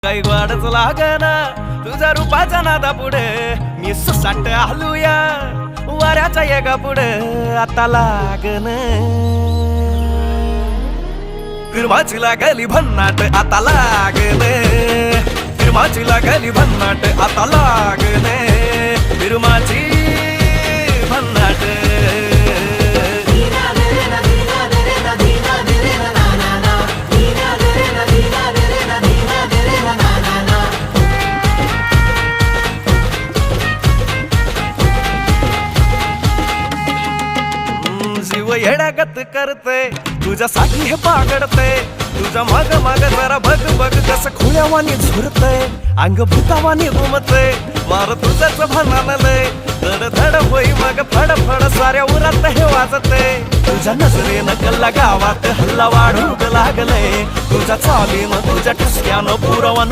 काही वाढच लागना तुझ्या रूपाच्या नादा पुढे मी सुसाट हलूया वाऱ्याच्या येगा पुढे आता लागन फिरमाची लागली भन्नाट आता लागन फिरमाची लागली भन्नाट आता लागन फिरमाची भन्नाट जीव येड्यागत करते तुझ्यासाठी हे पागडते तुझ्या माग माग जरा बघ बघ कसं खुळ्यावानी झुरते अंग भूतावानी घुमते वार तुझ्याच भानानलय धड धड होई मग फड फड साऱ्या उरात हे वाजते तुझ्या नजरेनं कल्ला गावात हल्ला वाढू लागले तुझ्या चालीनं तुझ्या ठसक्यानं पुरवण